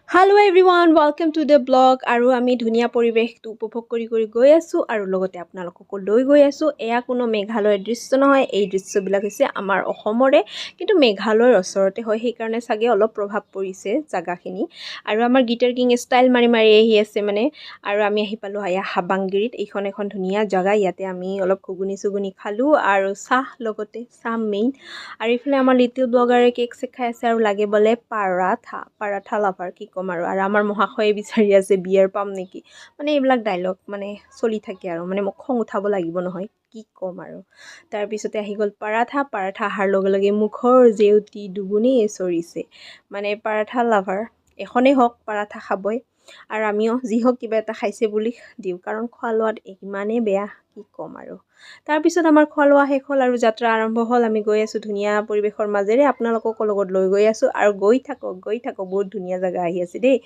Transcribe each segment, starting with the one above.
Hello everyone, welcome to the blog আৰু আমি ধুনীয়া পৰিৱেশটো উপভোগ কৰি গৈ আছো আৰু লগতে আপোনালোকক লৈ গৈ আছো এয়া কোনো মেঘালয়ৰ দৃশ্য নহয় এই দৃশ্যবিলাক হৈছে আমাৰ অসমৰে কিন্তু মেঘালয়ৰ ওচৰতে হয় সেইকাৰণে চাগে অলপ প্ৰভাৱ পৰিছে জাগাখিনি আৰু আমাৰ গিটাৰ কিং ষ্টাইল মাৰি আহি আছে মানে আৰু আমি আহি পালো হায়া হাবাংগিৰিত এইখন এখন ধুনীয়া জাগা ইয়াতে আমি অলপ ঘুগুনি খালো আৰু চাহ লগতে চাহ মেইন আৰু ইফালে আমাৰ লিটিল ব্লগাৰে কেক চেক খাই আছে আৰু লাগে বলে পাৰাঠা লাভাৰ কি কম আৰু আমাৰ মহাশয়ে বিচাৰি আছে বিয়াৰ পাম নেকি মানে এইবিলাক ডায়লগ মানে চলি থাকে আৰু মানে মোক খং উঠাব লাগিব নহয় কি কম আৰু তাৰপিছতে আহি গ'ল পাৰাঠা অহাৰ লগে লগে মুখৰ জেউতি দুগুণে চৰিছে মানে পাৰাঠা লাভাৰ এখনেই হওক পাৰাঠা খাবই আৰু আমিও যি হওক কিবা এটা খাইছে বুলি দিওঁ কাৰণ খোৱা লোৱাত ইমানেই বেয়া কি ক'ম আৰু তাৰপিছত আমাৰ খোৱা লোৱা শেষ হ'ল আৰু যাত্ৰা আৰম্ভ হ'ল আমি গৈ আছোঁ ধুনীয়া পৰিৱেশৰ মাজেৰে আপোনালোকক লগত লৈ গৈ আছোঁ আৰু গৈ থাকক বহুত ধুনীয়া জেগা আহি আছে দেই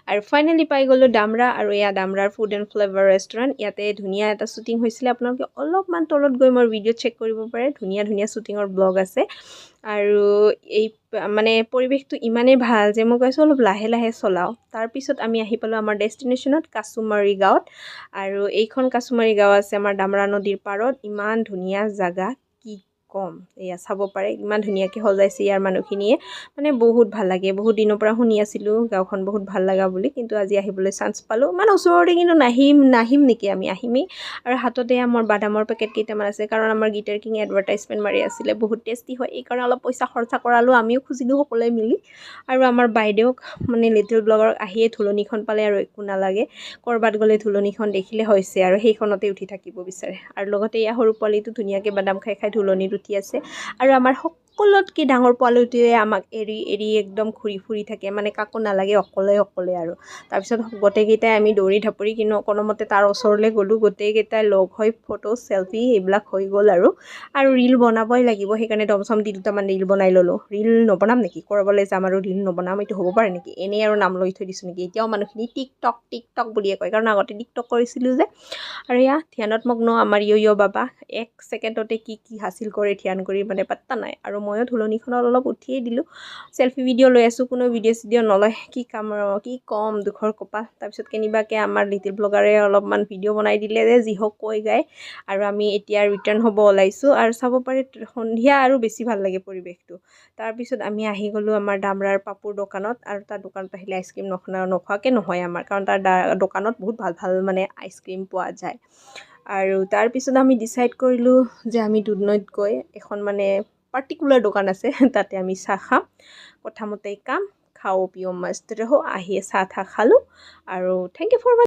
আৰু ফাইনেলি পাই গ'লোঁ ডামৰা আৰু এয়া ডামৰাৰ ফুড এণ্ড ফ্লেভাৰ ৰেষ্টুৰেণ্ট ইয়াতে ধুনীয়া এটা শ্বুটিং হৈছিলে আপোনালোকে অলপমান তলত গৈ মোৰ ভিডিঅ' চেক কৰিব পাৰে ধুনীয়া শ্বুটিঙৰ ব্লগ আছে আৰু এই মানে পৰিৱেশটো ইমানেই ভাল যে মই কৈছোঁ অলপ লাহে লাহে চলাওঁ তাৰপিছত আমি আহি পালোঁ আমাৰ ডেষ্টিনেশ্যনত কাছুমাৰী গাঁৱত আৰু এইখন কাছুমাৰী গাঁও আছে আমাৰ ডামৰা নদীৰ পাৰত ইমান ধুনীয়া জাগা কি কম এয়া চাব পাৰে ইমান ধুনীয়াকৈ সজাইছে ইয়াৰ মানুহখিনিয়ে মানে বহুত ভাল লাগে বহুত দিনৰ পৰা শুনি আছিলোঁ গাঁওখন বহুত ভাল লগা বুলি কিন্তু আজি আহিবলৈ চান্স পালোঁ মানে ওচৰতে কিন্তু নাহিম নেকি আমি আহিমেই আৰু হাততে আমাৰ বাদামৰ পেকেট কেইটামান আছে কাৰণ আমাৰ গিটাৰ কিং এডভাৰটাইজমেণ্ট মাৰি আছিলে বহুত টেষ্টি হয় এইকাৰণে অলপ পইচা খৰচা কৰালোঁ আমিও খুজিলোঁ সকলোৱে মিলি আৰু আমাৰ বাইদেউক মানে লিটিল ব্লগৰ আহিয়ে ধুলনিখন পালে আৰু একো নালাগে ক'ৰবাত গ'লে ধুলনিখন দেখিলে হৈছে আৰু সেইখনতে উঠি থাকিব বিচাৰে আৰু লগতে এয়া সৰু পোৱালিটো ধুনীয়াকৈ বাদাম খাই ধুলনিত উঠি আছে আৰু আমাৰ সকলোতকৈ ডাঙৰ পোৱালিটোৱে আমাক এৰি একদম ঘূৰি ফুৰি থাকে মানে কাকো নালাগে অকলে আৰু তাৰপিছত গোটেইকেইটাই আমি দৌৰি ঢাপৰি কিন্তু কোনোমতে তাৰ ওচৰলৈ গ'লোঁ গোটেইকেইটাই লগ হৈ ফটো চেলফি এইবিলাক হৈ গ'ল আৰু ৰীল বনাবই লাগিব সেইকাৰণে দমচম দি দুটামান ৰীল বনাই ল'লোঁ ৰীল নবনাম নেকি ক'ৰবালৈ যাম আৰু ৰীল নবনাম এইটো হ'ব পাৰে নেকি এনেই আৰু নাম লৈ থৈ দিছোঁ নেকি এতিয়াও মানুহখিনি টিকটক বুলিয়ে কয় কাৰণ আগতে টিকটক কৰিছিলোঁ যে আৰু এয়া ধ্যানত মগ্ন আমাৰ ইয় বাবা এক ছেকেণ্ডতে কি হাচিল কৰে ধ্যান কৰি মানে পাত্তা নাই আৰু ময়ো ধুলনিখনত অলপ উঠিয়েই দিলোঁ চেলফি ভিডিঅ' লৈ আছোঁ কোনো ভিডিঅ' চিডিঅ' নলয় কি কাম আৰু কি ক'ম দুখৰ কপাল তাৰপিছত কেনিবাকৈ আমাৰ লিটিল ব্লগাৰে অলপমান ভিডিঅ' বনাই দিলে যে যি হওক কৈ গায় আৰু আমি এতিয়া ৰিটাৰ্ণ হ'ব ওলাইছোঁ আৰু চাব পাৰে সন্ধিয়া আৰু বেছি ভাল লাগে পৰিৱেশটো তাৰপিছত আমি আহি গ'লোঁ আমাৰ ডামৰাৰ পাপুৰ দোকানত আৰু তাৰ দোকানত আহিলে আইচক্ৰীম নোখোৱাকৈ নহয় আমাৰ কাৰণ তাৰ দোকানত বহুত ভাল মানে আইচক্ৰীম পোৱা যায় আৰু তাৰপিছত আমি ডিচাইড কৰিলোঁ যে আমি দুধনৈত গৈ এখন মানে পাৰ্টিকুলাৰ দোকান আছে তাতে আমি চাহ খাম কথামতে কাম খাওঁ পিও মস্ত ৰহো আহিয়ে চাহ খালোঁ আৰু থেংক ইউ ফৰ